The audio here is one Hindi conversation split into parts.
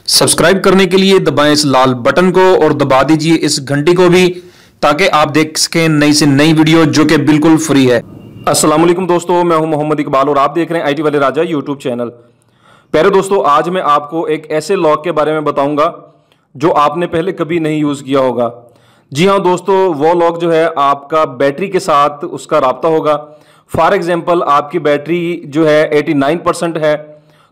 सब्सक्राइब करने के लिए दबाएं इस लाल बटन को और दबा दीजिए इस घंटी को भी, ताकि आप देख सकें नई से नई वीडियो जो कि बिल्कुल फ्री है। अस्सलाम वालेकुम दोस्तों, मैं हूं मोहम्मद इकबाल और आप देख रहे हैं आईटी वाले राजा यूट्यूब चैनल। प्यारे दोस्तों, आज मैं आपको एक ऐसे लॉक के बारे में बताऊंगा जो आपने पहले कभी नहीं यूज़ किया होगा। जी हाँ दोस्तों, वो लॉक जो है आपका बैटरी के साथ उसका राब्ता होगा। फॉर एग्जाम्पल, आपकी बैटरी जो है 89% है,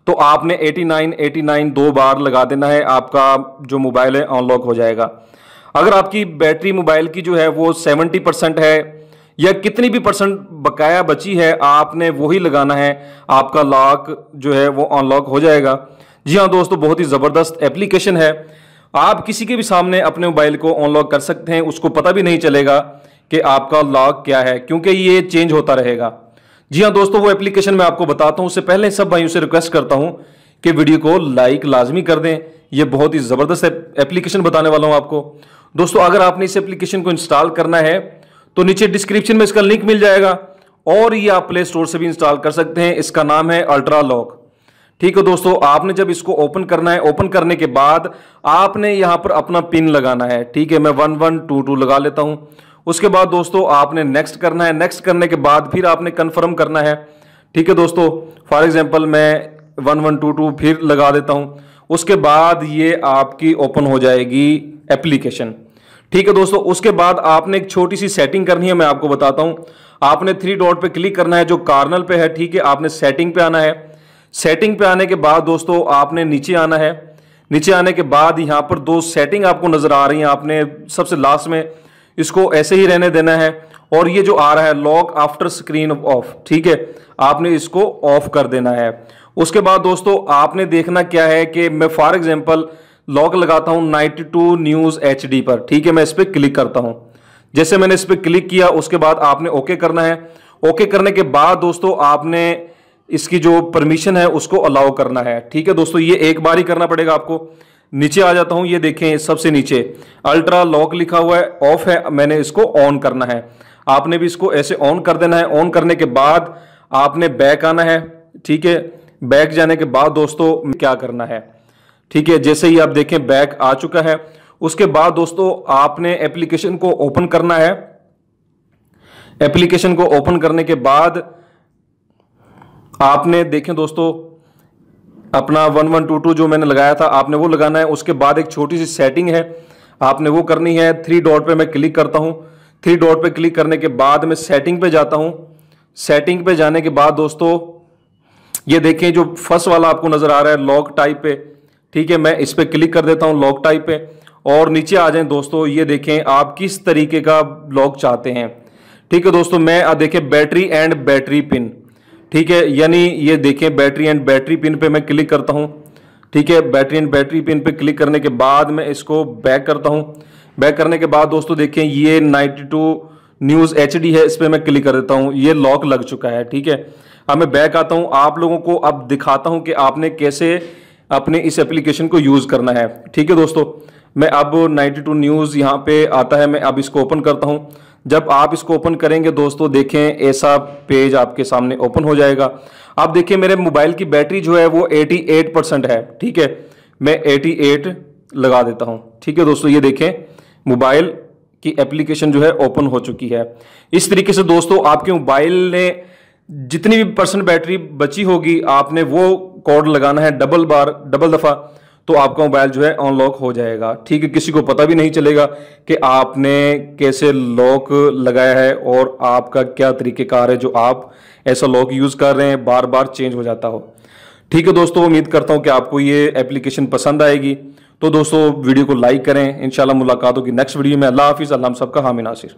तो आपने 89 दो बार लगा देना है, आपका जो मोबाइल है अनलॉक हो जाएगा। अगर आपकी बैटरी मोबाइल की जो है वो 70% है या कितनी भी परसेंट बकाया बची है, आपने वही लगाना है, आपका लॉक जो है वो अनलॉक हो जाएगा। जी हाँ दोस्तों, बहुत ही ज़बरदस्त एप्लीकेशन है। आप किसी के भी सामने अपने मोबाइल को अनलॉक कर सकते हैं, उसको पता भी नहीं चलेगा कि आपका लॉक क्या है, क्योंकि ये चेंज होता रहेगा। जी हाँ दोस्तों, वो एप्लीकेशन मैं आपको बताता हूँ। उससे पहले सब भाइयों से रिक्वेस्ट करता हूँ कि वीडियो को लाइक लाजमी कर दें। ये बहुत ही ज़बरदस्त एप्लीकेशन बताने वाला हूँ आपको। दोस्तों, अगर आपने इस एप्लीकेशन को इंस्टॉल करना है तो नीचे डिस्क्रिप्शन में इसका लिंक मिल जाएगा, और ये आप प्ले स्टोर से भी इंस्टॉल कर सकते हैं। इसका नाम है अल्ट्रा लॉक। ठीक है दोस्तों, आपने जब इसको ओपन करना है, ओपन करने के बाद आपने यहाँ पर अपना पिन लगाना है। ठीक है, मैं 1122 लगा लेता हूँ। उसके बाद दोस्तों आपने नेक्स्ट करना है। नेक्स्ट करने के बाद फिर आपने कंफर्म करना है। ठीक है दोस्तों, फॉर एग्जांपल मैं 1122 फिर लगा देता हूँ। उसके बाद ये आपकी ओपन हो जाएगी एप्लीकेशन। ठीक है दोस्तों, उसके बाद आपने एक छोटी सी सेटिंग करनी है, मैं आपको बताता हूँ। आपने 3 डॉट पे क्लिक करना है जो कार्नल पे है। ठीक है, आपने सेटिंग पे आना है। सेटिंग पे आने के बाद दोस्तों आपने नीचे आना है। नीचे आने के बाद यहाँ पर 2 सेटिंग आपको नजर आ रही हैं, आपने सबसे लास्ट में इसको ऐसे ही रहने देना है। और ये जो आ रहा है लॉक आफ्टर स्क्रीन ऑफ, ठीक है, आपने इसको ऑफ कर देना है। उसके बाद दोस्तों आपने देखना क्या है कि मैं फॉर एग्जांपल लॉक लगाता हूं 92 न्यूज़ HD पर। ठीक है, मैं इस पर क्लिक करता हूं। जैसे मैंने इस पर क्लिक किया, उसके बाद आपने ओके करना है। ओके करने के बाद दोस्तों आपने इसकी जो परमिशन है उसको अलाउ करना है। ठीक है दोस्तों, ये एक बार ही करना पड़ेगा आपको। नीचे आ जाता हूं, ये देखें सबसे नीचे अल्ट्रा लॉक लिखा हुआ है, ऑफ है, मैंने इसको ऑन करना है। आपने भी इसको ऐसे ऑन कर देना है। ऑन करने के बाद आपने बैक आना है। ठीक है, बैक जाने के बाद दोस्तों क्या करना है, ठीक है, जैसे ही आप देखें बैक आ चुका है। उसके बाद दोस्तों आपने एप्लीकेशन को ओपन करना है। एप्लीकेशन को ओपन करने के बाद आपने देखें दोस्तों अपना 1122 जो मैंने लगाया था, आपने वो लगाना है। उसके बाद एक छोटी सी सेटिंग है, आपने वो करनी है। 3 डॉट पे मैं क्लिक करता हूं। 3 डॉट पे क्लिक करने के बाद मैं सेटिंग पे जाता हूं। सेटिंग पे जाने के बाद दोस्तों ये देखें जो फर्स्ट वाला आपको नजर आ रहा है लॉक टाइप पे, ठीक है, मैं इस पे क्लिक कर देता हूं लॉक टाइप पे। और नीचे आ जाएं दोस्तों, ये देखें आप किस तरीके का लॉक चाहते हैं। ठीक है दोस्तों, मैं देखें बैटरी एंड बैटरी पिन, ठीक है, यानी ये देखें बैटरी एंड बैटरी पिन पे मैं क्लिक करता हूं। ठीक है, बैटरी एंड बैटरी पिन पे क्लिक करने के बाद मैं इसको बैक करता हूं। बैक करने के बाद दोस्तों देखें ये 92 न्यूज़ HD है, इस पे मैं क्लिक कर देता हूं। ये लॉक लग चुका है। ठीक है, अब मैं बैक आता हूं, आप लोगों को अब दिखाता हूं कि आपने कैसे अपने इस एप्लीकेशन को यूज करना है। ठीक है दोस्तों, मैं अब 92 न्यूज़ यहाँ पे आता है, मैं अब इसको ओपन करता हूँ। जब आप इसको ओपन करेंगे दोस्तों देखें ऐसा पेज आपके सामने ओपन हो जाएगा। आप देखिए मेरे मोबाइल की बैटरी जो है वो 88% है। ठीक है, मैं 88 लगा देता हूँ। ठीक है दोस्तों, ये देखें मोबाइल की एप्लीकेशन जो है ओपन हो चुकी है। इस तरीके से दोस्तों आपके मोबाइल ने जितनी भी परसेंट बैटरी बची होगी, आपने वो कोड लगाना है डबल दफा, तो आपका मोबाइल जो है अनलॉक हो जाएगा। ठीक है, किसी को पता भी नहीं चलेगा कि आपने कैसे लॉक लगाया है और आपका क्या तरीकेकार है जो आप ऐसा लॉक यूज कर रहे हैं, बार बार चेंज हो जाता हो। ठीक है दोस्तों, उम्मीद करता हूं कि आपको ये एप्लीकेशन पसंद आएगी। तो दोस्तों वीडियो को लाइक करें। इंशाल्लाह मुलाकात होगी नेक्स्ट वीडियो में। अल्लाह हाफिज़। अल्लाह हम सबका हामी नासिर।